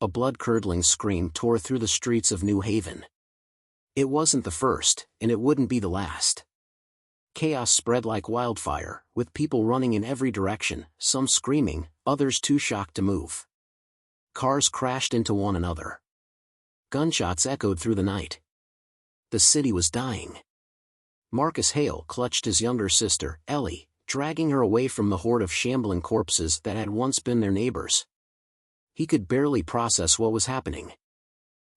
A blood-curdling scream tore through the streets of New Haven. It wasn't the first, and it wouldn't be the last. Chaos spread like wildfire, with people running in every direction, some screaming, others too shocked to move. Cars crashed into one another. Gunshots echoed through the night. The city was dying. Marcus Hale clutched his younger sister, Ellie, dragging her away from the horde of shambling corpses that had once been their neighbors. He could barely process what was happening.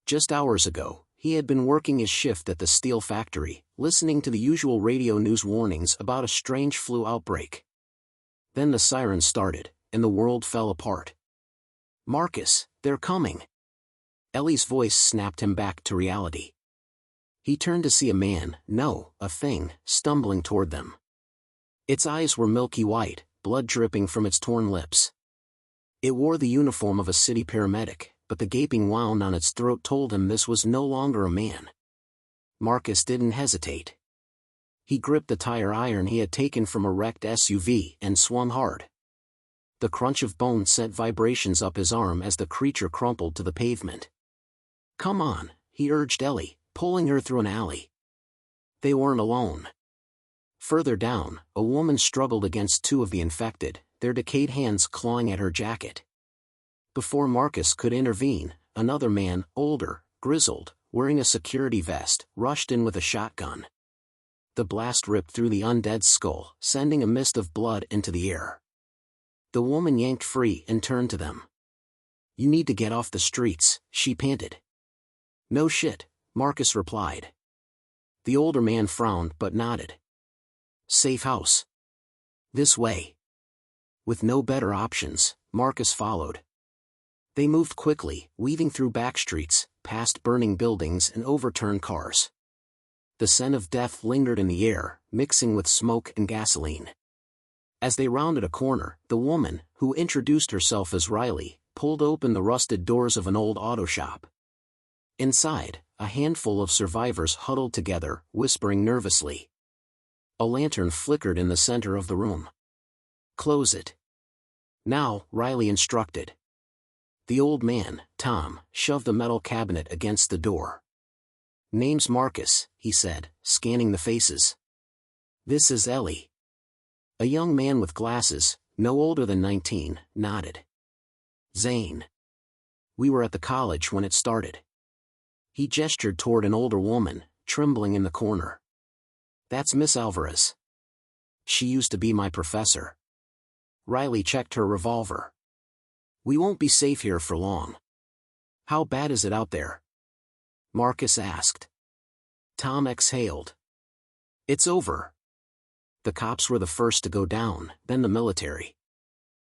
Just hours ago, he had been working his shift at the steel factory, listening to the usual radio news warnings about a strange flu outbreak. Then the sirens started, and the world fell apart. "Marcus, they're coming!" Ellie's voice snapped him back to reality. He turned to see a man, no, a thing, stumbling toward them. Its eyes were milky white, blood dripping from its torn lips. It wore the uniform of a city paramedic, but the gaping wound on its throat told him this was no longer a man. Marcus didn't hesitate. He gripped the tire iron he had taken from a wrecked SUV and swung hard. The crunch of bone sent vibrations up his arm as the creature crumpled to the pavement. "Come on," he urged Ellie, pulling her through an alley. They weren't alone. Further down, a woman struggled against two of the infected, their decayed hands clawing at her jacket. Before Marcus could intervene, another man, older, grizzled, wearing a security vest, rushed in with a shotgun. The blast ripped through the undead's skull, sending a mist of blood into the air. The woman yanked free and turned to them. "You need to get off the streets," she panted. "No shit," Marcus replied. The older man frowned but nodded. "Safe house. This way." With no better options, Marcus followed. They moved quickly, weaving through back streets, past burning buildings and overturned cars. The scent of death lingered in the air, mixing with smoke and gasoline. As they rounded a corner, the woman, who introduced herself as Riley, pulled open the rusted doors of an old auto shop. Inside, a handful of survivors huddled together, whispering nervously. A lantern flickered in the center of the room. "Close it." "Now," Riley instructed. The old man, Tom, shoved the metal cabinet against the door. "Name's Marcus," he said, scanning the faces. "This is Ellie." A young man with glasses, no older than 19, nodded. "Zane. We were at the college when it started." He gestured toward an older woman, trembling in the corner. "That's Miss Alvarez. She used to be my professor." Riley checked her revolver. "We won't be safe here for long." "How bad is it out there?" Marcus asked. Tom exhaled. "It's over. The cops were the first to go down, then the military.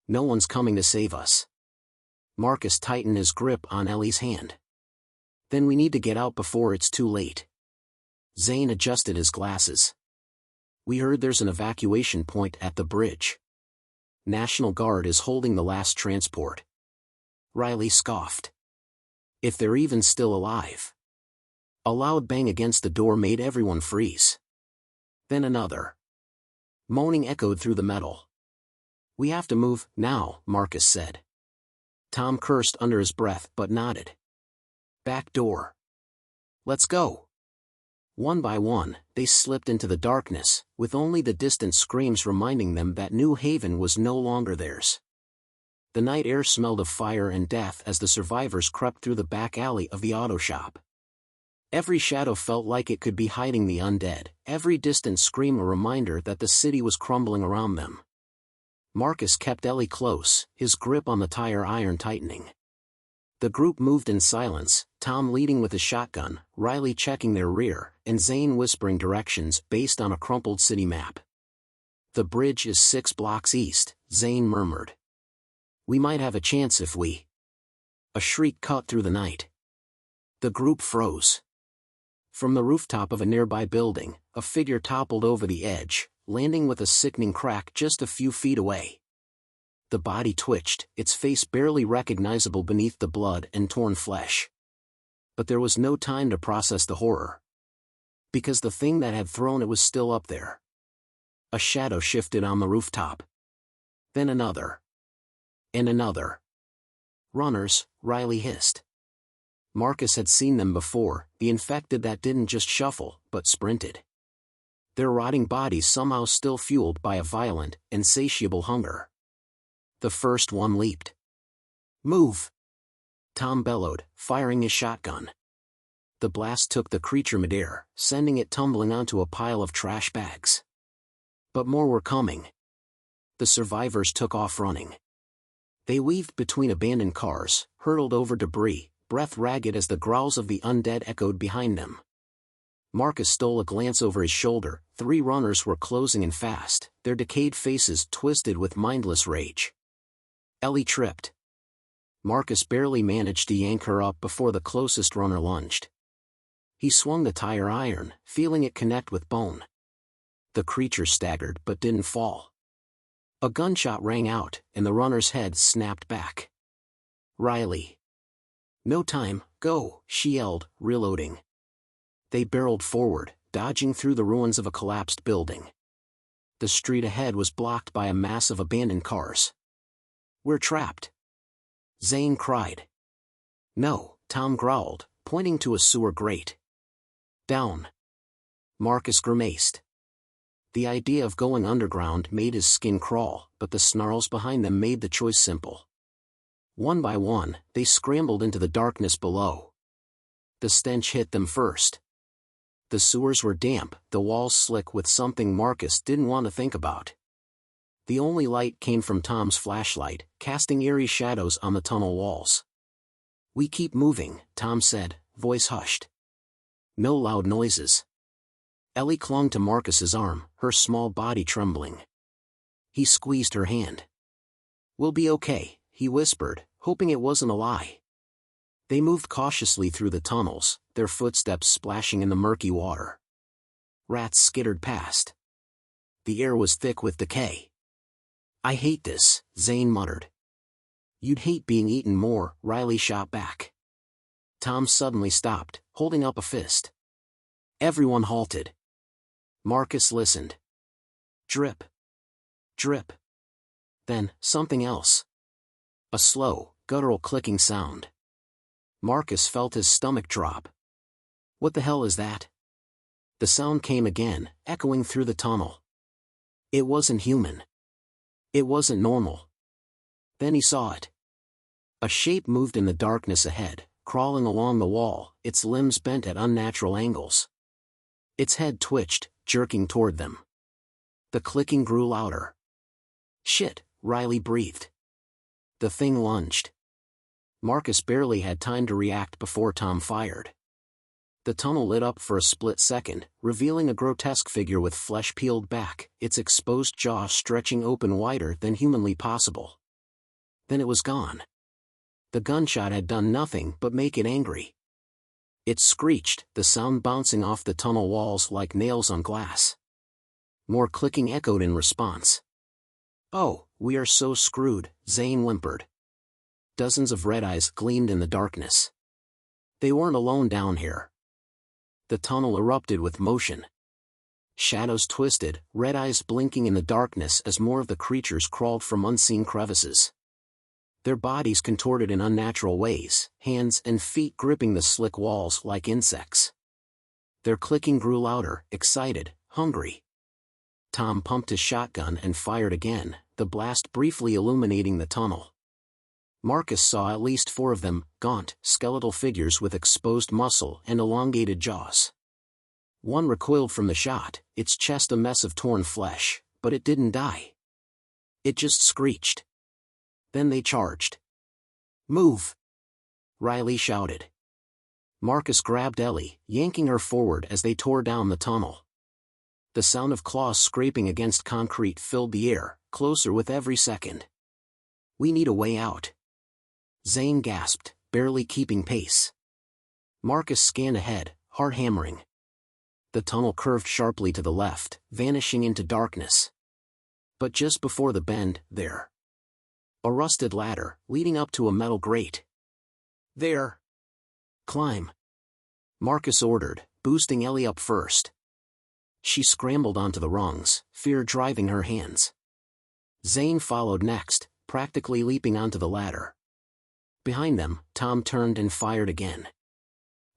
No one's coming to save us." Marcus tightened his grip on Ellie's hand. "Then we need to get out before it's too late." Zane adjusted his glasses. "We heard there's an evacuation point at the bridge. National Guard is holding the last transport." Riley scoffed. "If they're even still alive." A loud bang against the door made everyone freeze. Then another. Moaning echoed through the metal. "We have to move, now," Marcus said. Tom cursed under his breath but nodded. "Back door." "Let's go." One by one, they slipped into the darkness, with only the distant screams reminding them that New Haven was no longer theirs. The night air smelled of fire and death as the survivors crept through the back alley of the auto shop. Every shadow felt like it could be hiding the undead, every distant scream a reminder that the city was crumbling around them. Marcus kept Ellie close, his grip on the tire iron tightening. The group moved in silence, Tom leading with his shotgun, Riley checking their rear, and Zane whispering directions based on a crumpled city map. "The bridge is 6 blocks east," Zane murmured. "We might have a chance if we—" A shriek cut through the night. The group froze. From the rooftop of a nearby building, a figure toppled over the edge, landing with a sickening crack just a few feet away. The body twitched, its face barely recognizable beneath the blood and torn flesh. But there was no time to process the horror. Because the thing that had thrown it was still up there. A shadow shifted on the rooftop. Then another. And another. Runners, Riley hissed. Marcus had seen them before, the infected that didn't just shuffle, but sprinted. Their rotting bodies somehow still fueled by a violent, insatiable hunger. The first one leaped. "Move!" Tom bellowed, firing his shotgun. The blast took the creature midair, sending it tumbling onto a pile of trash bags. But more were coming. The survivors took off running. They weaved between abandoned cars, hurtled over debris, breath ragged as the growls of the undead echoed behind them. Marcus stole a glance over his shoulder. 3 runners were closing in fast, their decayed faces twisted with mindless rage. Ellie tripped. Marcus barely managed to yank her up before the closest runner lunged. He swung the tire iron, feeling it connect with bone. The creature staggered but didn't fall. A gunshot rang out, and the runner's head snapped back. "Riley." "No time, go," she yelled, reloading. They barreled forward, dodging through the ruins of a collapsed building. The street ahead was blocked by a mass of abandoned cars. "We're trapped," Zane cried. "No," Tom growled, pointing to a sewer grate. "Down." Marcus grimaced. The idea of going underground made his skin crawl, but the snarls behind them made the choice simple. One by one, they scrambled into the darkness below. The stench hit them first. The sewers were damp, the walls slick with something Marcus didn't want to think about. The only light came from Tom's flashlight, casting eerie shadows on the tunnel walls. "We keep moving," Tom said, voice hushed. No loud noises. Ellie clung to Marcus's arm, her small body trembling. He squeezed her hand. "We'll be okay," he whispered, hoping it wasn't a lie. They moved cautiously through the tunnels, their footsteps splashing in the murky water. Rats skittered past. The air was thick with decay. "I hate this," Zane muttered. "You'd hate being eaten more," Riley shot back. Tom suddenly stopped, holding up a fist. Everyone halted. Marcus listened. Drip. Drip. Then, something else. A slow, guttural clicking sound. Marcus felt his stomach drop. "What the hell is that?" The sound came again, echoing through the tunnel. It wasn't human. It wasn't normal. Then he saw it. A shape moved in the darkness ahead, crawling along the wall, its limbs bent at unnatural angles. Its head twitched, jerking toward them. The clicking grew louder. "Shit," Riley breathed. The thing lunged. Marcus barely had time to react before Tom fired. The tunnel lit up for a split second, revealing a grotesque figure with flesh peeled back, its exposed jaw stretching open wider than humanly possible. Then it was gone. The gunshot had done nothing but make it angry. It screeched, the sound bouncing off the tunnel walls like nails on glass. More clicking echoed in response. "Oh, we are so screwed," Zane whimpered. Dozens of red eyes gleamed in the darkness. They weren't alone down here. The tunnel erupted with motion. Shadows twisted, red eyes blinking in the darkness as more of the creatures crawled from unseen crevices. Their bodies contorted in unnatural ways, hands and feet gripping the slick walls like insects. Their clicking grew louder, excited, hungry. Tom pumped his shotgun and fired again, the blast briefly illuminating the tunnel. Marcus saw at least 4 of them, gaunt, skeletal figures with exposed muscle and elongated jaws. One recoiled from the shot, its chest a mess of torn flesh, but it didn't die. It just screeched. Then they charged. "Move!" Riley shouted. Marcus grabbed Ellie, yanking her forward as they tore down the tunnel. The sound of claws scraping against concrete filled the air, closer with every second. "We need a way out." Zane gasped, barely keeping pace. Marcus scanned ahead, heart hammering. The tunnel curved sharply to the left, vanishing into darkness. But just before the bend, there. A rusted ladder, leading up to a metal grate. "There." "Climb," Marcus ordered, boosting Ellie up first. She scrambled onto the rungs, fear driving her hands. Zane followed next, practically leaping onto the ladder. Behind them, Tom turned and fired again.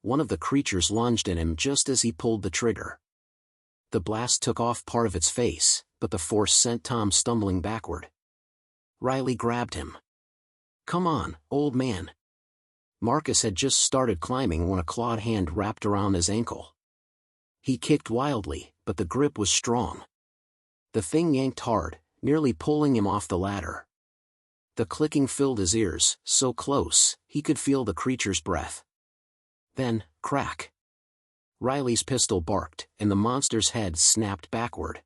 One of the creatures lunged at him just as he pulled the trigger. The blast took off part of its face, but the force sent Tom stumbling backward. Riley grabbed him. "Come on, old man." Marcus had just started climbing when a clawed hand wrapped around his ankle. He kicked wildly, but the grip was strong. The thing yanked hard, nearly pulling him off the ladder. The clicking filled his ears, so close, he could feel the creature's breath. Then, crack. Riley's pistol barked, and the monster's head snapped backward.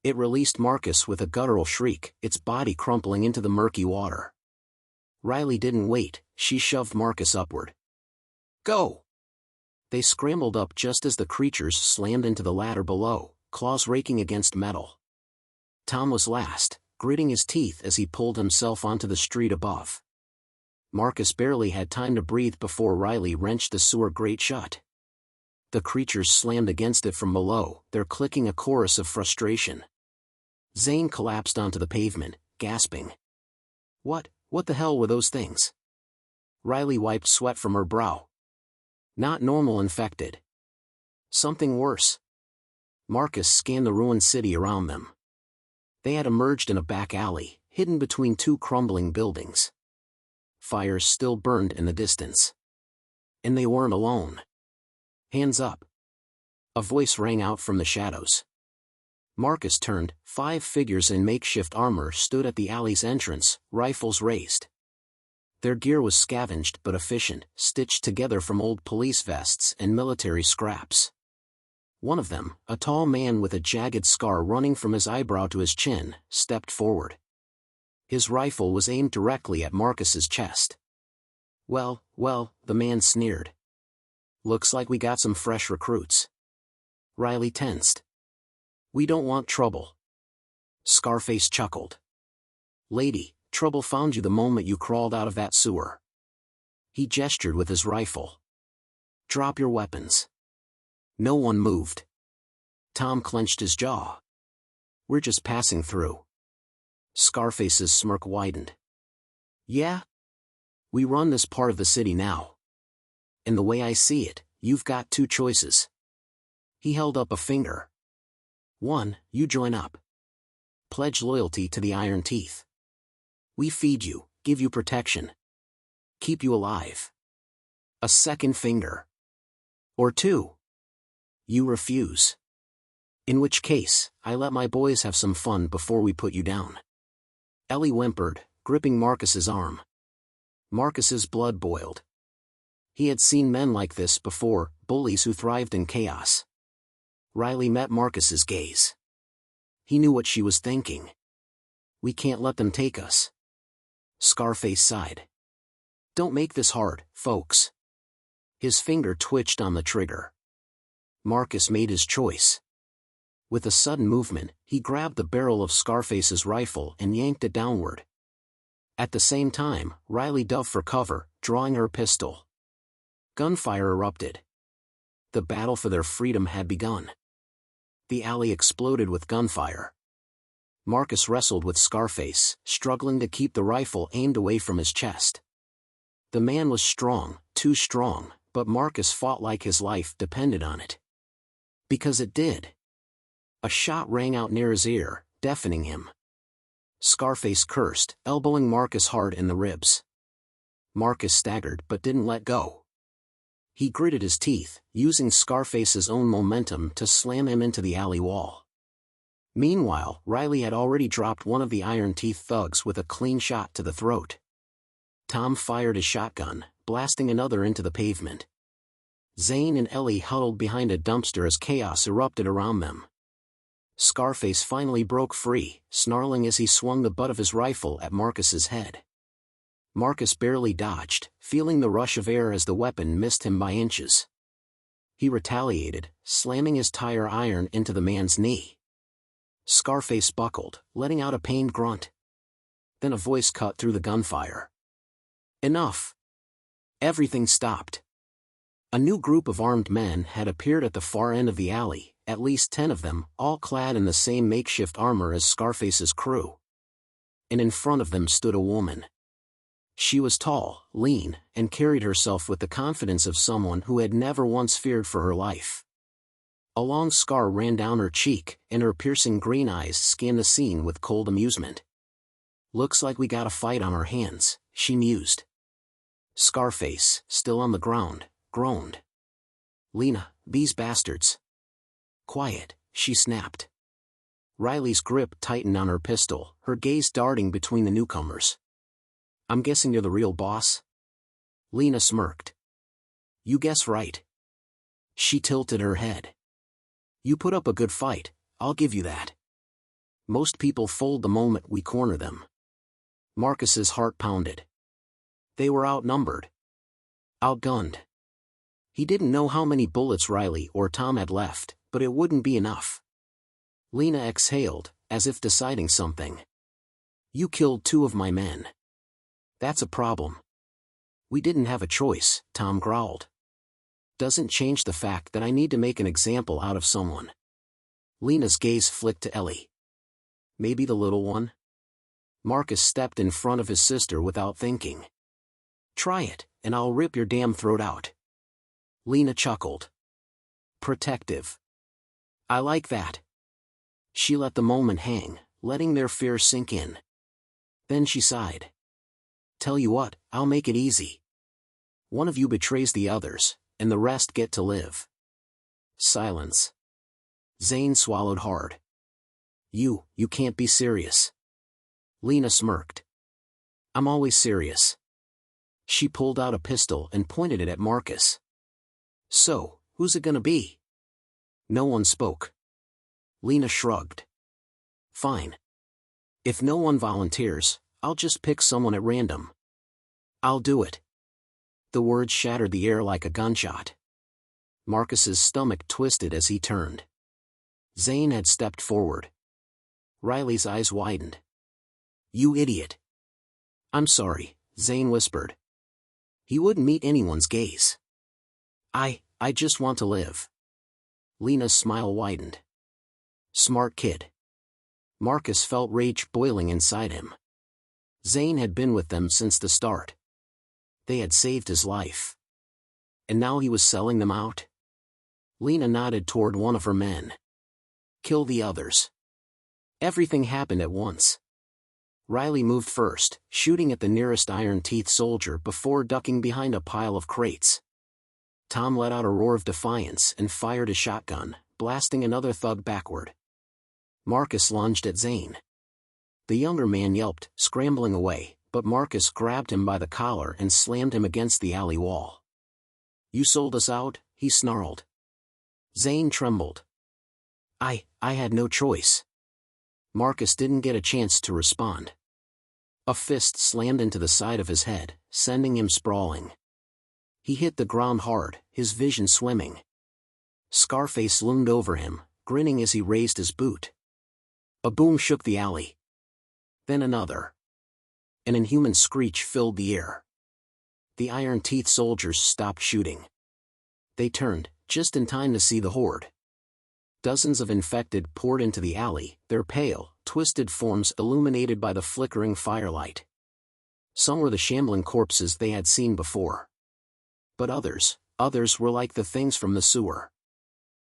It released Marcus with a guttural shriek, its body crumpling into the murky water. Riley didn't wait, she shoved Marcus upward. "Go!" They scrambled up just as the creatures slammed into the ladder below, claws raking against metal. Tom was last, gritting his teeth as he pulled himself onto the street above. Marcus barely had time to breathe before Riley wrenched the sewer grate shut. The creatures slammed against it from below, their clicking a chorus of frustration. Zane collapsed onto the pavement, gasping. What the hell were those things?" Riley wiped sweat from her brow. "Not normal infected. Something worse." Marcus scanned the ruined city around them. They had emerged in a back alley, hidden between two crumbling buildings. Fires still burned in the distance. And they weren't alone. "Hands up." A voice rang out from the shadows. Marcus turned. 5 figures in makeshift armor stood at the alley's entrance, rifles raised. Their gear was scavenged but efficient, stitched together from old police vests and military scraps. One of them, a tall man with a jagged scar running from his eyebrow to his chin, stepped forward. His rifle was aimed directly at Marcus's chest. Well, the man sneered. "Looks like we got some fresh recruits." Riley tensed. "We don't want trouble." Scarface chuckled. "Lady, trouble found you the moment you crawled out of that sewer." He gestured with his rifle. "Drop your weapons." No one moved. Tom clenched his jaw. "We're just passing through." Scarface's smirk widened. "Yeah? We run this part of the city now. And the way I see it, you've got 2 choices." He held up a finger. 1, you join up. Pledge loyalty to the Iron Teeth. We feed you, give you protection. Keep you alive. A second finger. Or 2. You refuse. In which case, I let my boys have some fun before we put you down. Ellie whimpered, gripping Marcus's arm. Marcus's blood boiled. He had seen men like this before, bullies who thrived in chaos. Riley met Marcus's gaze. He knew what she was thinking. "We can't let them take us." Scarface sighed. "Don't make this hard, folks." His finger twitched on the trigger. Marcus made his choice. With a sudden movement, he grabbed the barrel of Scarface's rifle and yanked it downward. At the same time, Riley dove for cover, drawing her pistol. Gunfire erupted. The battle for their freedom had begun. The alley exploded with gunfire. Marcus wrestled with Scarface, struggling to keep the rifle aimed away from his chest. The man was strong, too strong, but Marcus fought like his life depended on it. Because it did. A shot rang out near his ear, deafening him. Scarface cursed, elbowing Marcus hard in the ribs. Marcus staggered but didn't let go. He gritted his teeth, using Scarface's own momentum to slam him into the alley wall. Meanwhile, Riley had already dropped one of the Iron Teeth thugs with a clean shot to the throat. Tom fired his shotgun, blasting another into the pavement. Zane and Ellie huddled behind a dumpster as chaos erupted around them. Scarface finally broke free, snarling as he swung the butt of his rifle at Marcus's head. Marcus barely dodged, feeling the rush of air as the weapon missed him by inches. He retaliated, slamming his tire iron into the man's knee. Scarface buckled, letting out a pained grunt. Then a voice cut through the gunfire. "Enough!" Everything stopped. A new group of armed men had appeared at the far end of the alley, at least 10 of them, all clad in the same makeshift armor as Scarface's crew. And in front of them stood a woman. She was tall, lean, and carried herself with the confidence of someone who had never once feared for her life. A long scar ran down her cheek, and her piercing green eyes scanned the scene with cold amusement. "Looks like we got a fight on our hands," she mused. Scarface, still on the ground, groaned. "Lena, these bastards." "Quiet," she snapped. Riley's grip tightened on her pistol, her gaze darting between the newcomers. "I'm guessing you're the real boss?" Lena smirked. "You guess right." She tilted her head. "You put up a good fight, I'll give you that. Most people fold the moment we corner them." Marcus's heart pounded. They were outnumbered. Outgunned. He didn't know how many bullets Riley or Tom had left, but it wouldn't be enough. Lena exhaled, as if deciding something. "You killed 2 of my men." "That's a problem." "We didn't have a choice," Tom growled. "Doesn't change the fact that I need to make an example out of someone." Lena's gaze flicked to Ellie. "Maybe the little one?" Marcus stepped in front of his sister without thinking. "Try it, and I'll rip your damn throat out." Lena chuckled. "Protective. I like that." She let the moment hang, letting their fear sink in. Then she sighed. "Tell you what, I'll make it easy. One of you betrays the others, and the rest get to live." Silence. Zane swallowed hard. You can't be serious." Lena smirked. "I'm always serious." She pulled out a pistol and pointed it at Marcus. "So, who's it gonna be?" No one spoke. Lena shrugged. "Fine. If no one volunteers, I'll just pick someone at random." "I'll do it." The words shattered the air like a gunshot. Marcus's stomach twisted as he turned. Zane had stepped forward. Riley's eyes widened. "You idiot." "I'm sorry," Zane whispered. He wouldn't meet anyone's gaze. I just want to live." Lena's smile widened. "Smart kid." Marcus felt rage boiling inside him. Zane had been with them since the start. They had saved his life. And now he was selling them out? Lena nodded toward one of her men. "Kill the others." Everything happened at once. Riley moved first, shooting at the nearest Iron Teeth soldier before ducking behind a pile of crates. Tom let out a roar of defiance and fired his shotgun, blasting another thug backward. Marcus lunged at Zane. The younger man yelped, scrambling away, but Marcus grabbed him by the collar and slammed him against the alley wall. "You sold us out?" he snarled. Zane trembled. I had no choice." Marcus didn't get a chance to respond. A fist slammed into the side of his head, sending him sprawling. He hit the ground hard, his vision swimming. Scarface loomed over him, grinning as he raised his boot. A boom shook the alley. Then another. An inhuman screech filled the air. The Iron Teeth soldiers stopped shooting. They turned, just in time to see the horde. Dozens of infected poured into the alley, their pale, twisted forms illuminated by the flickering firelight. Some were the shambling corpses they had seen before. But others were like the things from the sewer.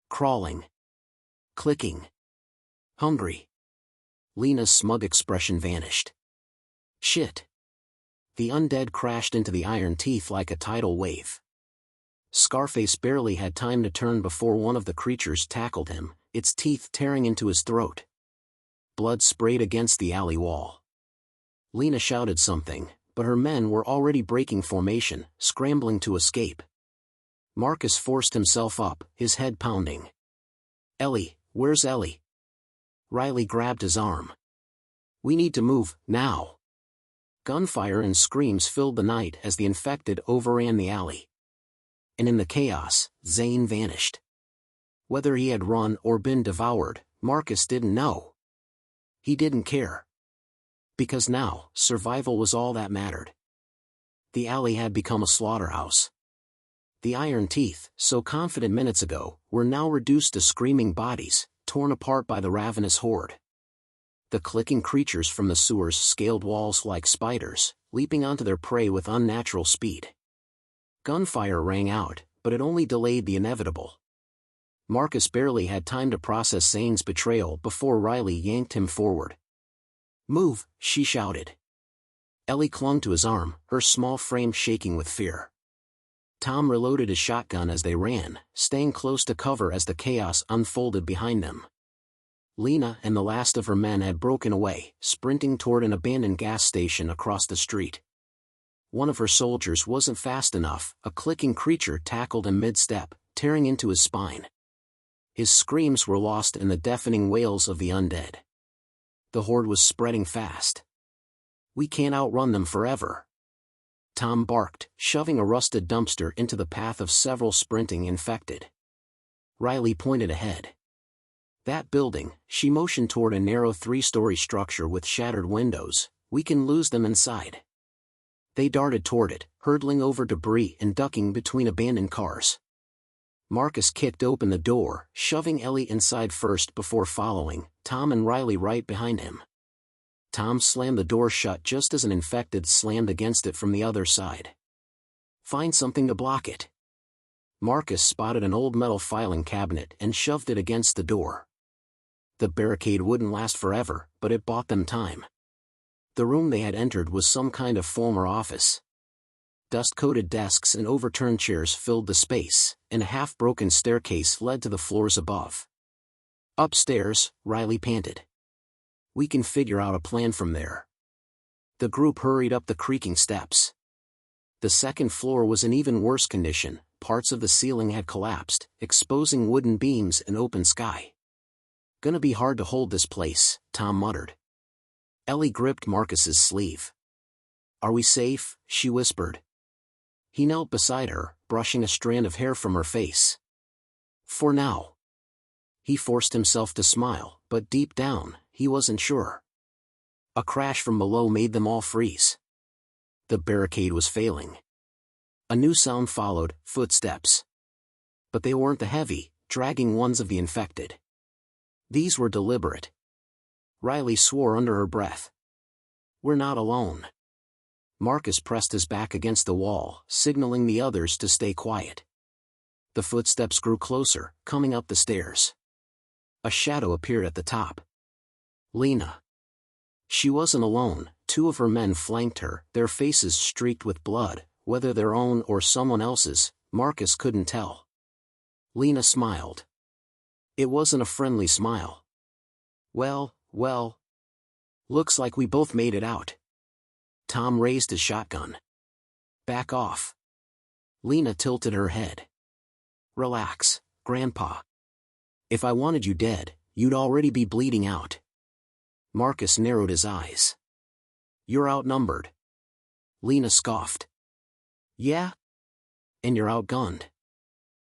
Crawling. Clicking. Hungry. Lena's smug expression vanished. Shit. The undead crashed into the Iron Teeth like a tidal wave. Scarface barely had time to turn before one of the creatures tackled him, its teeth tearing into his throat. Blood sprayed against the alley wall. Lena shouted something, but her men were already breaking formation, scrambling to escape. Marcus forced himself up, his head pounding. "Ellie, where's Ellie?" Riley grabbed his arm. "We need to move, now." Gunfire and screams filled the night as the infected overran the alley. And in the chaos, Zane vanished. Whether he had run or been devoured, Marcus didn't know. He didn't care. Because now, survival was all that mattered. The alley had become a slaughterhouse. The Iron Teeth, so confident minutes ago, were now reduced to screaming bodies, torn apart by the ravenous horde. The clicking creatures from the sewers scaled walls like spiders, leaping onto their prey with unnatural speed. Gunfire rang out, but it only delayed the inevitable. Marcus barely had time to process Zane's betrayal before Riley yanked him forward. "Move," she shouted. Ellie clung to his arm, her small frame shaking with fear. Tom reloaded his shotgun as they ran, staying close to cover as the chaos unfolded behind them. Lena and the last of her men had broken away, sprinting toward an abandoned gas station across the street. One of her soldiers wasn't fast enough, a clicking creature tackled him mid-step, tearing into his spine. His screams were lost in the deafening wails of the undead. The horde was spreading fast. "We can't outrun them forever," Tom barked, shoving a rusted dumpster into the path of several sprinting infected. Riley pointed ahead. "That building," she motioned toward a narrow 3-story structure with shattered windows. "We can lose them inside." They darted toward it, hurtling over debris and ducking between abandoned cars. Marcus kicked open the door, shoving Ellie inside first before following, Tom and Riley right behind him. Tom slammed the door shut just as an infected slammed against it from the other side. "Find something to block it." Marcus spotted an old metal filing cabinet and shoved it against the door. The barricade wouldn't last forever, but it bought them time. The room they had entered was some kind of former office. Dust-coated desks and overturned chairs filled the space, and a half-broken staircase led to the floors above. "Upstairs," Riley panted. "We can figure out a plan from there." The group hurried up the creaking steps. The second floor was in even worse condition, parts of the ceiling had collapsed, exposing wooden beams and open sky. "Gonna be hard to hold this place," Tom muttered. Ellie gripped Marcus's sleeve. "Are we safe?" she whispered. He knelt beside her, brushing a strand of hair from her face. "For now." He forced himself to smile, but deep down, he wasn't sure. A crash from below made them all freeze. The barricade was failing. A new sound followed, footsteps. But they weren't the heavy, dragging ones of the infected. These were deliberate. Riley swore under her breath. "We're not alone." Marcus pressed his back against the wall, signaling the others to stay quiet. The footsteps grew closer, coming up the stairs. A shadow appeared at the top. Lena. She wasn't alone, 2 of her men flanked her, their faces streaked with blood, whether their own or someone else's, Marcus couldn't tell. Lena smiled. It wasn't a friendly smile. Well, looks like we both made it out." Tom raised his shotgun. "Back off." Lena tilted her head. "Relax, Grandpa. If I wanted you dead, you'd already be bleeding out." Marcus narrowed his eyes. "You're outnumbered." Lena scoffed. "Yeah? And you're outgunned."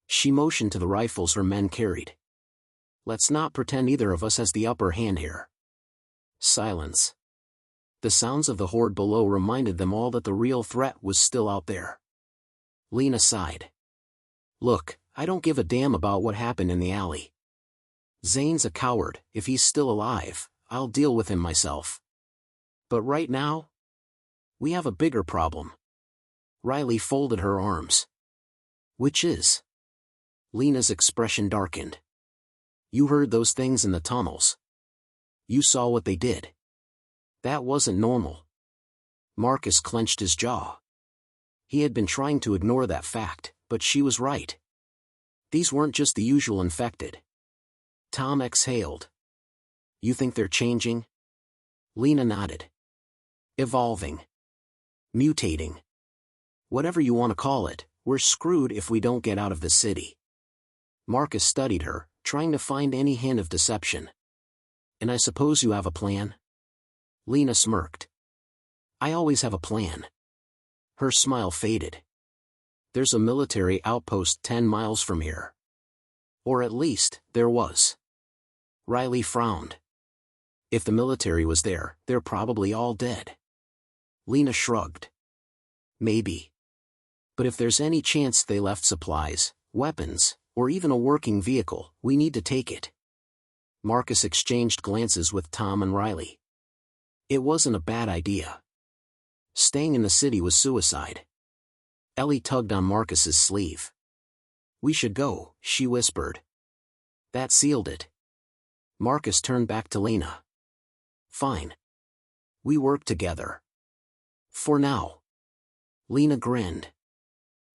She motioned to the rifles her men carried. "Let's not pretend either of us has the upper hand here." Silence. The sounds of the horde below reminded them all that the real threat was still out there. Lena sighed. "Look, I don't give a damn about what happened in the alley. Zane's a coward. If he's still alive, I'll deal with him myself. But right now, we have a bigger problem." Riley folded her arms. "Which is?" Lena's expression darkened. "You heard those things in the tunnels. You saw what they did. That wasn't normal." Marcus clenched his jaw. He had been trying to ignore that fact, but she was right. These weren't just the usual infected. Tom exhaled. "You think they're changing?" Lena nodded. "Evolving. Mutating. Whatever you want to call it, we're screwed if we don't get out of the city." Marcus studied her, trying to find any hint of deception. "And I suppose you have a plan?" Lena smirked. "I always have a plan." Her smile faded. "There's a military outpost 10 miles from here. Or at least, there was." Riley frowned. "If the military was there, they're probably all dead." Lena shrugged. "Maybe. But if there's any chance they left supplies, weapons, or even a working vehicle, we need to take it." Marcus exchanged glances with Tom and Riley. It wasn't a bad idea. Staying in the city was suicide. Ellie tugged on Marcus's sleeve. We should go, she whispered. That sealed it. Marcus turned back to Lena. Fine. We work together. For now. Lena grinned.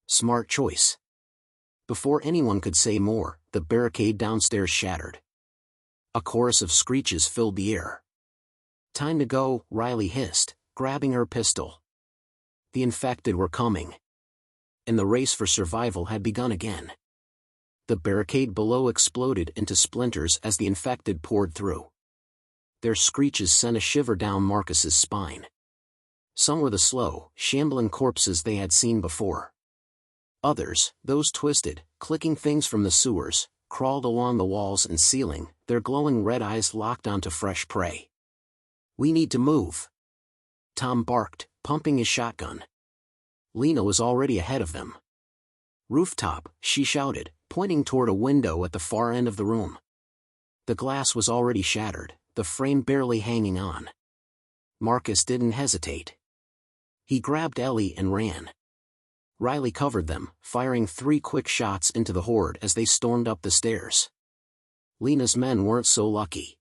Smart choice. Before anyone could say more, the barricade downstairs shattered. A chorus of screeches filled the air. Time to go, Riley hissed, grabbing her pistol. The infected were coming. And the race for survival had begun again. The barricade below exploded into splinters as the infected poured through. Their screeches sent a shiver down Marcus's spine. Some were the slow, shambling corpses they had seen before. Others, those twisted, clicking things from the sewers, crawled along the walls and ceiling, their glowing red eyes locked onto fresh prey. We need to move. Tom barked, pumping his shotgun. Lena was already ahead of them. Rooftop, she shouted, pointing toward a window at the far end of the room. The glass was already shattered, the frame barely hanging on. Marcus didn't hesitate. He grabbed Ellie and ran. Riley covered them, firing 3 quick shots into the horde as they stormed up the stairs. Lena's men weren't so lucky.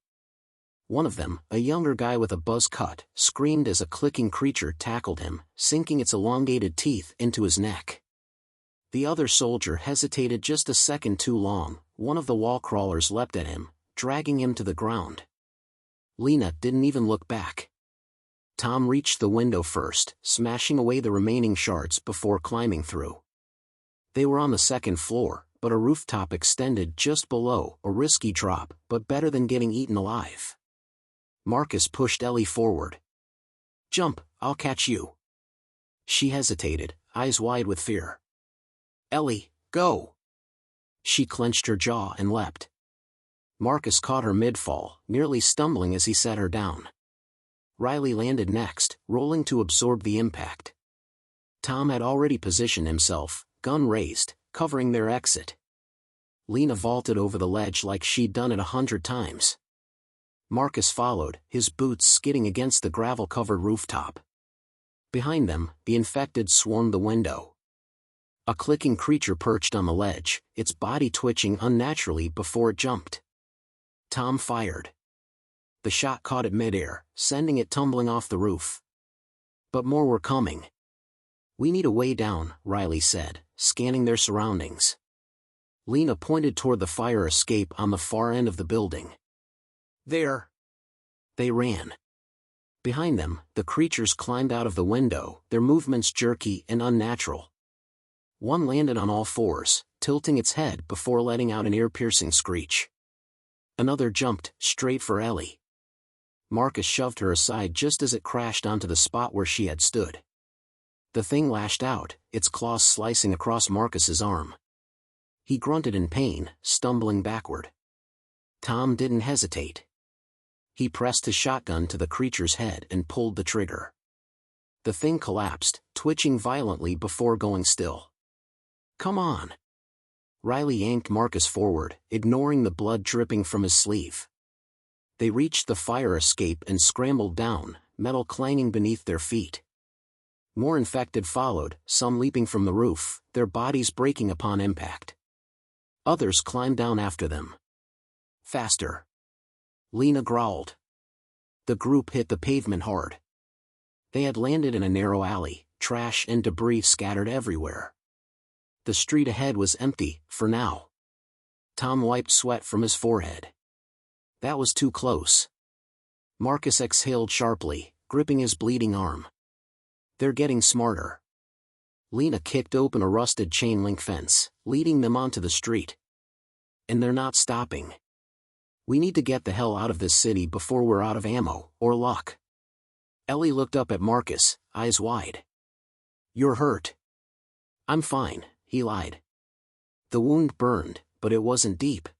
One of them, a younger guy with a buzz cut, screamed as a clicking creature tackled him, sinking its elongated teeth into his neck. The other soldier hesitated just a second too long. One of the wall crawlers leapt at him, dragging him to the ground. Lena didn't even look back. Tom reached the window first, smashing away the remaining shards before climbing through. They were on the 2nd floor, but a rooftop extended just below, a risky drop, but better than getting eaten alive. Marcus pushed Ellie forward. Jump, I'll catch you. She hesitated, eyes wide with fear. Ellie, go. She clenched her jaw and leapt. Marcus caught her mid-fall, nearly stumbling as he set her down. Riley landed next, rolling to absorb the impact. Tom had already positioned himself, gun raised, covering their exit. Lena vaulted over the ledge like she'd done it 100 times. Marcus followed, his boots skidding against the gravel-covered rooftop. Behind them, the infected swarmed the window. A clicking creature perched on the ledge, its body twitching unnaturally before it jumped. Tom fired. The shot caught it midair, sending it tumbling off the roof. But more were coming. We need a way down, Riley said, scanning their surroundings. Lena pointed toward the fire escape on the far end of the building. There. They ran. Behind them, the creatures climbed out of the window, their movements jerky and unnatural. One landed on all fours, tilting its head before letting out an ear-piercing screech. Another jumped, straight for Ellie. Marcus shoved her aside just as it crashed onto the spot where she had stood. The thing lashed out, its claws slicing across Marcus's arm. He grunted in pain, stumbling backward. Tom didn't hesitate. He pressed his shotgun to the creature's head and pulled the trigger. The thing collapsed, twitching violently before going still. Come on. Riley yanked Marcus forward, ignoring the blood dripping from his sleeve. They reached the fire escape and scrambled down, metal clanging beneath their feet. More infected followed, some leaping from the roof, their bodies breaking upon impact. Others climbed down after them. Faster. Lena growled. The group hit the pavement hard. They had landed in a narrow alley, trash and debris scattered everywhere. The street ahead was empty, for now. Tom wiped sweat from his forehead. That was too close. Marcus exhaled sharply, gripping his bleeding arm. They're getting smarter. Lena kicked open a rusted chain-link fence, leading them onto the street. And they're not stopping. We need to get the hell out of this city before we're out of ammo, or luck. Ellie looked up at Marcus, eyes wide. You're hurt. I'm fine, he lied. The wound burned, but it wasn't deep.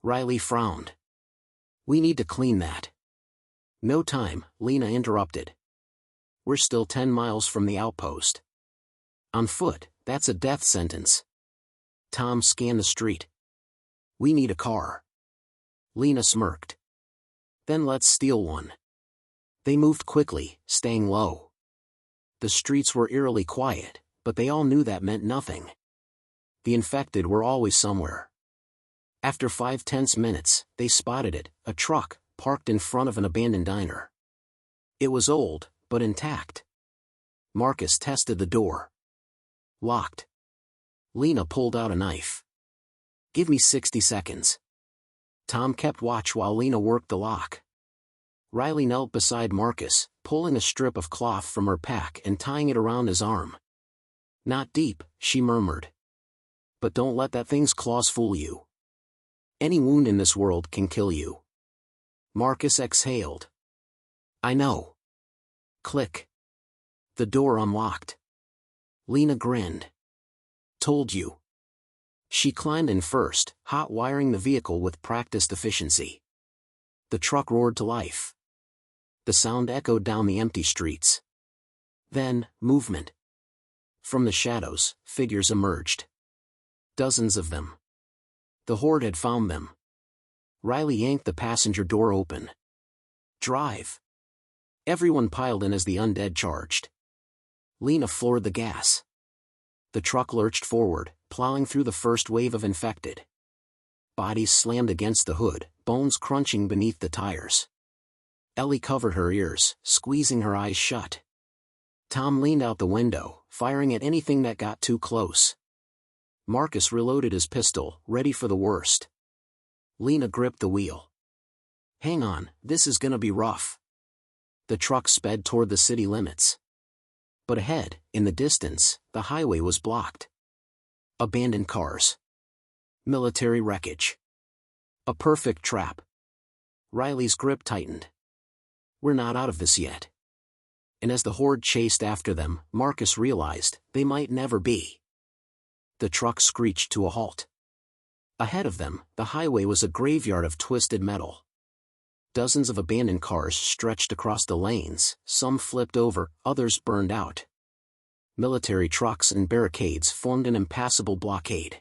Riley frowned. We need to clean that. No time, Lena interrupted. We're still 10 miles from the outpost. On foot, that's a death sentence. Tom scanned the street. We need a car. Lena smirked. Then let's steal one. They moved quickly, staying low. The streets were eerily quiet, but they all knew that meant nothing. The infected were always somewhere. After 5 tense minutes, they spotted it, a truck, parked in front of an abandoned diner. It was old, but intact. Marcus tested the door. Locked. Lena pulled out a knife. Give me 60 seconds. Tom kept watch while Lena worked the lock. Riley knelt beside Marcus, pulling a strip of cloth from her pack and tying it around his arm. Not deep, she murmured. But don't let that thing's claws fool you. Any wound in this world can kill you. Marcus exhaled. I know. Click. The door unlocked. Lena grinned. Told you. She climbed in first, hot wiring the vehicle with practiced efficiency. The truck roared to life. The sound echoed down the empty streets. Then, movement. From the shadows, figures emerged. Dozens of them. The horde had found them. Riley yanked the passenger door open. Drive. Everyone piled in as the undead charged. Lena floored the gas. The truck lurched forward, plowing through the first wave of infected. Bodies slammed against the hood, bones crunching beneath the tires. Ellie covered her ears, squeezing her eyes shut. Tom leaned out the window, firing at anything that got too close. Marcus reloaded his pistol, ready for the worst. Lena gripped the wheel. Hang on, this is gonna be rough. The truck sped toward the city limits. But ahead, in the distance, the highway was blocked. Abandoned cars. Military wreckage. A perfect trap. Riley's grip tightened. We're not out of this yet. And as the horde chased after them, Marcus realized they might never be. The truck screeched to a halt. Ahead of them, the highway was a graveyard of twisted metal. Dozens of abandoned cars stretched across the lanes, some flipped over, others burned out. Military trucks and barricades formed an impassable blockade.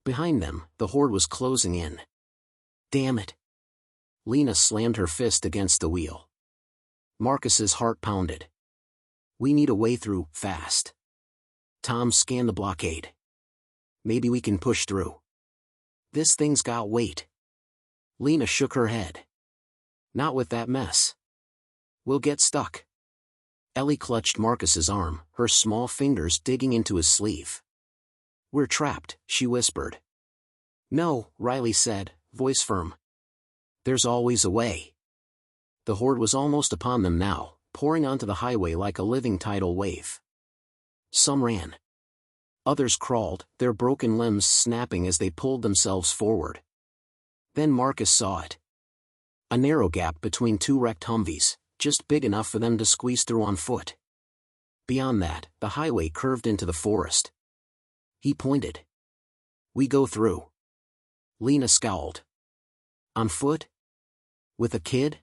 Behind them, the horde was closing in. Damn it! Lena slammed her fist against the wheel. Marcus's heart pounded. We need a way through, fast. Tom scanned the blockade. Maybe we can push through. This thing's got weight. Lena shook her head. Not with that mess. We'll get stuck. Ellie clutched Marcus's arm, her small fingers digging into his sleeve. We're trapped, she whispered. No, Riley said, voice firm. There's always a way. The horde was almost upon them now, pouring onto the highway like a living tidal wave. Some ran. Others crawled, their broken limbs snapping as they pulled themselves forward. Then Marcus saw it. A narrow gap between two wrecked Humvees, just big enough for them to squeeze through on foot. Beyond that, the highway curved into the forest. He pointed. We go through. Lena scowled. On foot? With a kid?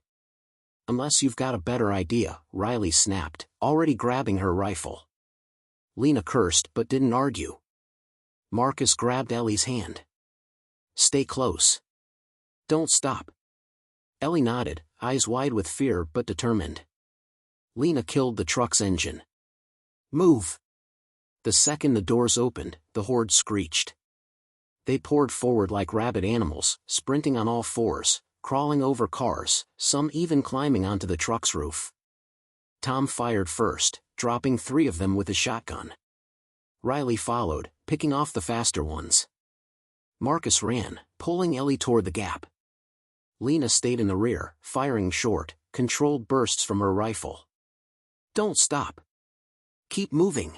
Unless you've got a better idea, Riley snapped, already grabbing her rifle. Lena cursed but didn't argue. Marcus grabbed Ellie's hand. Stay close. Don't stop. Ellie nodded, eyes wide with fear but determined. Lena killed the truck's engine. Move! The second the doors opened, the horde screeched. They poured forward like rabid animals, sprinting on all fours, crawling over cars, some even climbing onto the truck's roof. Tom fired first, dropping 3 of them with a shotgun. Riley followed, picking off the faster ones. Marcus ran, pulling Ellie toward the gap. Lena stayed in the rear, firing short, controlled bursts from her rifle. Don't stop. Keep moving.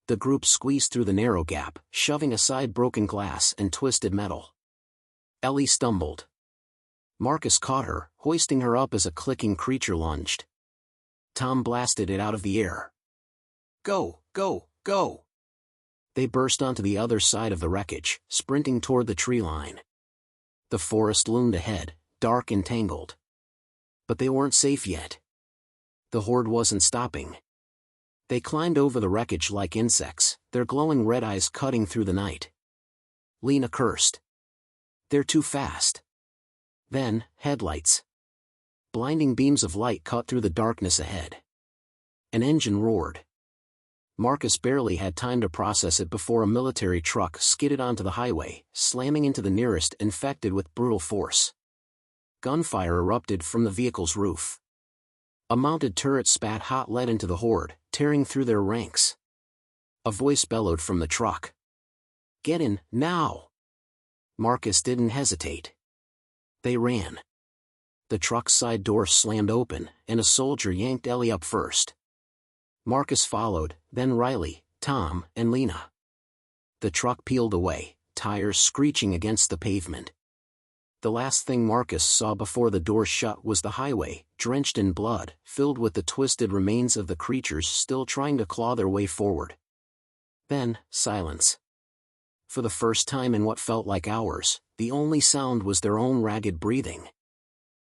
The group squeezed through the narrow gap, shoving aside broken glass and twisted metal. Ellie stumbled. Marcus caught her, hoisting her up as a clicking creature lunged. Tom blasted it out of the air. Go, go, go! They burst onto the other side of the wreckage, sprinting toward the tree line. The forest loomed ahead, dark and tangled. But they weren't safe yet. The horde wasn't stopping. They climbed over the wreckage like insects, their glowing red eyes cutting through the night. Lena cursed. They're too fast. Then, headlights. Blinding beams of light cut through the darkness ahead. An engine roared. Marcus barely had time to process it before a military truck skidded onto the highway, slamming into the nearest infected with brutal force. Gunfire erupted from the vehicle's roof. A mounted turret spat hot lead into the horde, tearing through their ranks. A voice bellowed from the truck. "Get in, now!" Marcus didn't hesitate. They ran. The truck's side door slammed open, and a soldier yanked Ellie up first. Marcus followed, then Riley, Tom, and Lena. The truck peeled away, tires screeching against the pavement. The last thing Marcus saw before the door shut was the highway, drenched in blood, filled with the twisted remains of the creatures still trying to claw their way forward. Then, silence. For the first time in what felt like hours, the only sound was their own ragged breathing.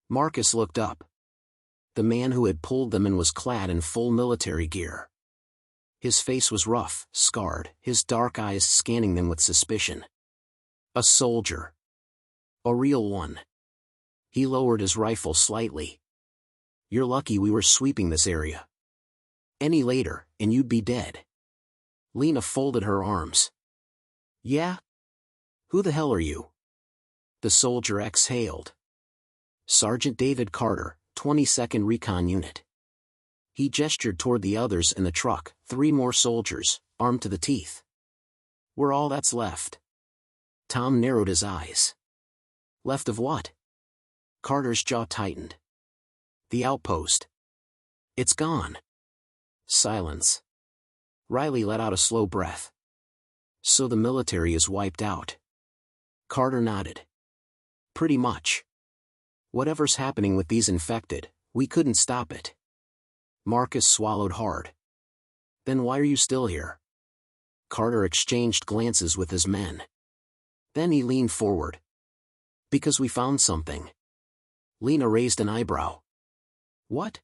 Marcus looked up. The man who had pulled them in was clad in full military gear. His face was rough, scarred, his dark eyes scanning them with suspicion. A soldier. A real one. He lowered his rifle slightly. "You're lucky we were sweeping this area. Any later, and you'd be dead." Lena folded her arms. "Yeah? Who the hell are you?" The soldier exhaled. "Sergeant David Carter, 22nd Recon Unit." He gestured toward the others in the truck, 3 more soldiers, armed to the teeth. "We're all that's left." Tom narrowed his eyes. "Left of what?" Carter's jaw tightened. "The outpost. It's gone." Silence. Riley let out a slow breath. "So the military is wiped out." Carter nodded. "Pretty much. Whatever's happening with these infected, we couldn't stop it." Marcus swallowed hard. "Then why are you still here?" Carter exchanged glances with his men. Then he leaned forward. "Because we found something." Lena raised an eyebrow. "What?"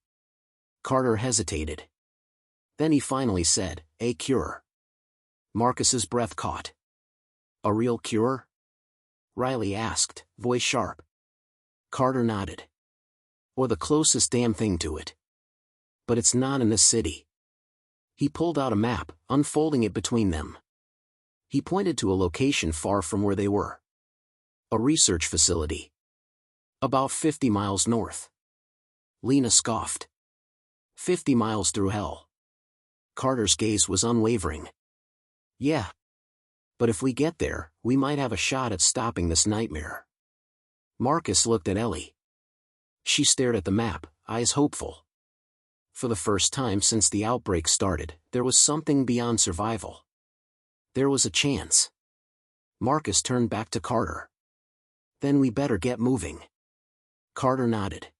Carter hesitated. Then he finally said, "A cure." Marcus's breath caught. "A real cure?" Riley asked, voice sharp. Carter nodded. "Or the closest damn thing to it. But it's not in this city." He pulled out a map, unfolding it between them. He pointed to a location far from where they were. A research facility. About 50 miles north. Lena scoffed. 50 miles through hell. Carter's gaze was unwavering. "Yeah. But if we get there, we might have a shot at stopping this nightmare." Marcus looked at Ellie. She stared at the map, eyes hopeful. For the first time since the outbreak started, there was something beyond survival. There was a chance. Marcus turned back to Carter. "Then we better get moving." Carter nodded.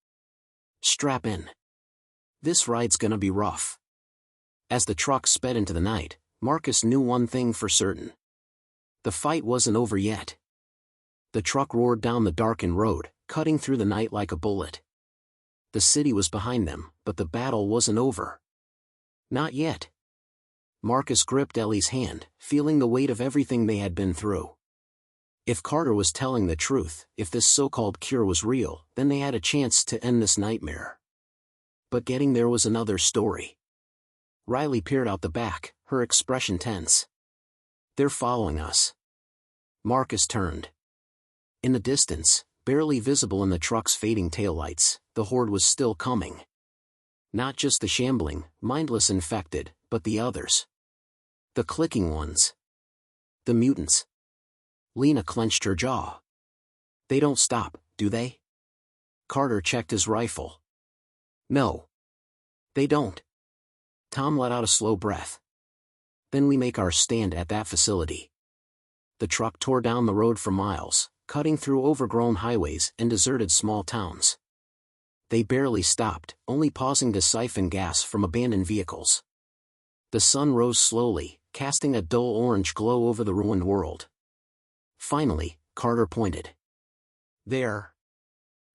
"Strap in. This ride's gonna be rough." As the truck sped into the night, Marcus knew one thing for certain. The fight wasn't over yet. The truck roared down the darkened road, cutting through the night like a bullet. The city was behind them, but the battle wasn't over. Not yet. Marcus gripped Ellie's hand, feeling the weight of everything they had been through. If Carter was telling the truth, if this so-called cure was real, then they had a chance to end this nightmare. But getting there was another story. Riley peered out the back, her expression tense. "They're following us." Marcus turned. In the distance, barely visible in the truck's fading taillights, the horde was still coming. Not just the shambling, mindless infected, but the others. The clicking ones. The mutants. Lena clenched her jaw. "They don't stop, do they?" Carter checked his rifle. "No. They don't." Tom let out a slow breath. "Then we make our stand at that facility." The truck tore down the road for miles, cutting through overgrown highways and deserted small towns. They barely stopped, only pausing to siphon gas from abandoned vehicles. The sun rose slowly, casting a dull orange glow over the ruined world. Finally, Carter pointed. "There."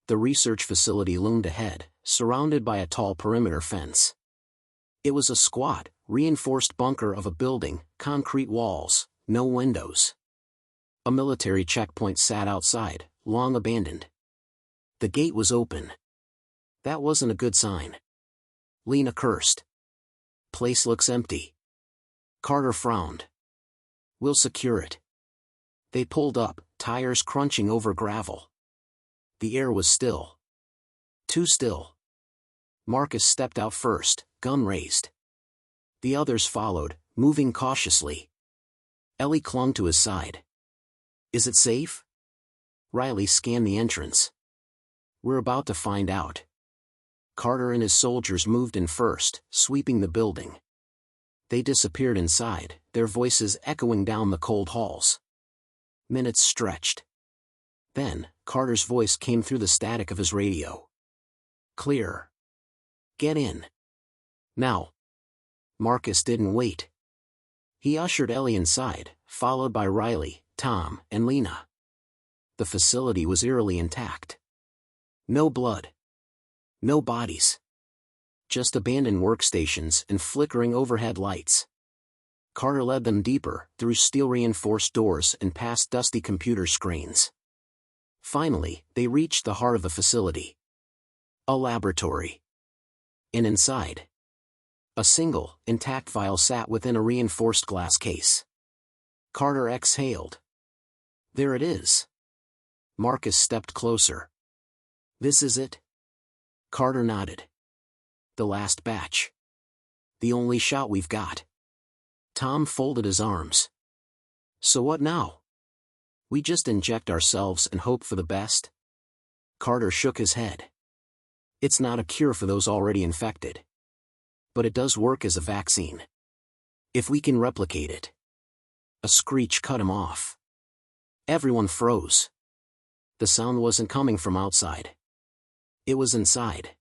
The research facility loomed ahead, surrounded by a tall perimeter fence. It was a squat, reinforced bunker of a building, concrete walls, no windows. A military checkpoint sat outside, long abandoned. The gate was open. That wasn't a good sign. Lena cursed. Place looks empty. Carter frowned. We'll secure it. They pulled up, tires crunching over gravel. The air was still. Too still. Marcus stepped out first, gun raised. The others followed, moving cautiously. Ellie clung to his side. Is it safe? Riley scanned the entrance. We're about to find out. Carter and his soldiers moved in first, sweeping the building. They disappeared inside, their voices echoing down the cold halls. Minutes stretched. Then, Carter's voice came through the static of his radio. Clear. Get in. Now. Marcus didn't wait. He ushered Ellie inside, followed by Riley, Tom, and Lena. The facility was eerily intact. No blood. No bodies. Just abandoned workstations and flickering overhead lights. Carter led them deeper, through steel-reinforced doors and past dusty computer screens. Finally, they reached the heart of the facility. A laboratory. And inside, a single, intact vial sat within a reinforced glass case. Carter exhaled. There it is. Marcus stepped closer. This is it? Carter nodded. The last batch. The only shot we've got. Tom folded his arms. So what now? We just inject ourselves and hope for the best? Carter shook his head. It's not a cure for those already infected. But it does work as a vaccine. If we can replicate it. A screech cut him off. Everyone froze. The sound wasn't coming from outside. It was inside.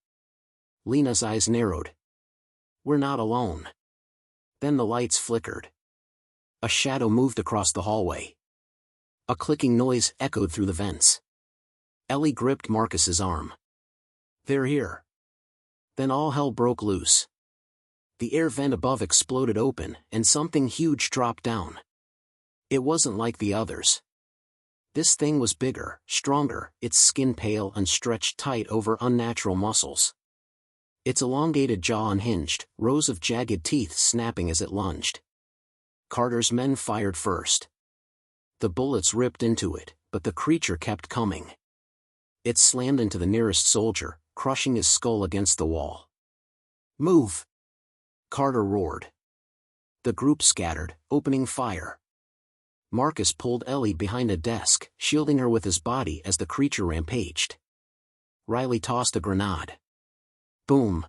Lena's eyes narrowed. We're not alone. Then the lights flickered. A shadow moved across the hallway. A clicking noise echoed through the vents. Ellie gripped Marcus's arm. They're here. Then all hell broke loose. The air vent above exploded open, and something huge dropped down. It wasn't like the others. This thing was bigger, stronger, its skin pale and stretched tight over unnatural muscles. Its elongated jaw unhinged, rows of jagged teeth snapping as it lunged. Carter's men fired first. The bullets ripped into it, but the creature kept coming. It slammed into the nearest soldier, crushing his skull against the wall. Move! Carter roared. The group scattered, opening fire. Marcus pulled Ellie behind a desk, shielding her with his body as the creature rampaged. Riley tossed a grenade. Boom!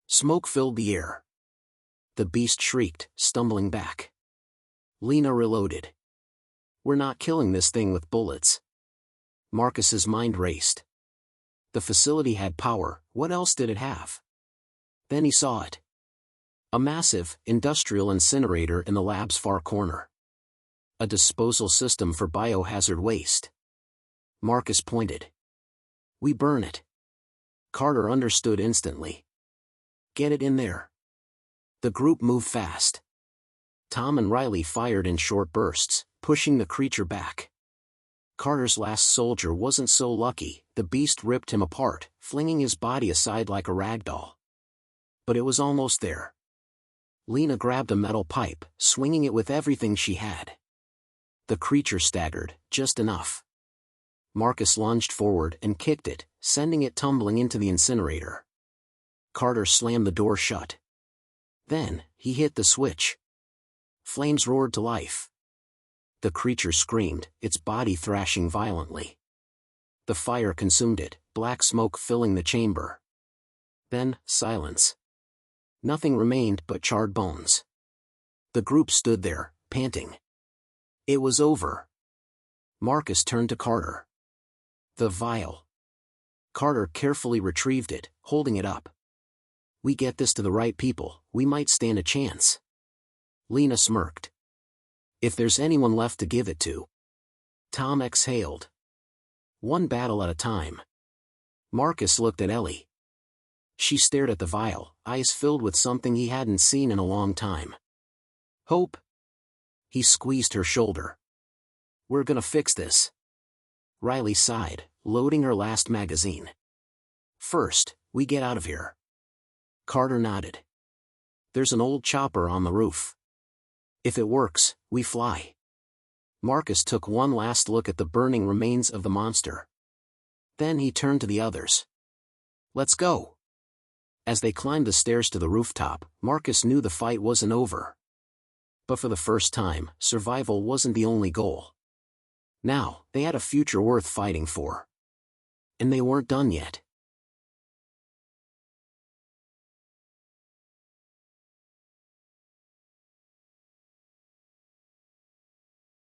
Smoke filled the air. The beast shrieked, stumbling back. Lena reloaded. We're not killing this thing with bullets. Marcus's mind raced. The facility had power, what else did it have? Then he saw it. A massive, industrial incinerator in the lab's far corner. A disposal system for biohazard waste. Marcus pointed. We burn it. Carter understood instantly. Get it in there. The group moved fast. Tom and Riley fired in short bursts, pushing the creature back. Carter's last soldier wasn't so lucky, the beast ripped him apart, flinging his body aside like a rag doll. But it was almost there. Lena grabbed a metal pipe, swinging it with everything she had. The creature staggered, just enough. Marcus lunged forward and kicked it, sending it tumbling into the incinerator. Carter slammed the door shut. Then, he hit the switch. Flames roared to life. The creature screamed, its body thrashing violently. The fire consumed it, black smoke filling the chamber. Then, silence. Nothing remained but charred bones. The group stood there, panting. It was over. Marcus turned to Carter. The vial. Carter carefully retrieved it, holding it up. We get this to the right people, we might stand a chance. Lena smirked. If there's anyone left to give it to. Tom exhaled. One battle at a time. Marcus looked at Ellie. She stared at the vial, eyes filled with something he hadn't seen in a long time. Hope? He squeezed her shoulder. We're gonna fix this. Riley sighed, loading her last magazine. First, we get out of here. Carter nodded. There's an old chopper on the roof. If it works, we fly. Marcus took one last look at the burning remains of the monster. Then he turned to the others. Let's go. As they climbed the stairs to the rooftop, Marcus knew the fight wasn't over. But for the first time, survival wasn't the only goal. Now, they had a future worth fighting for. And they weren't done yet.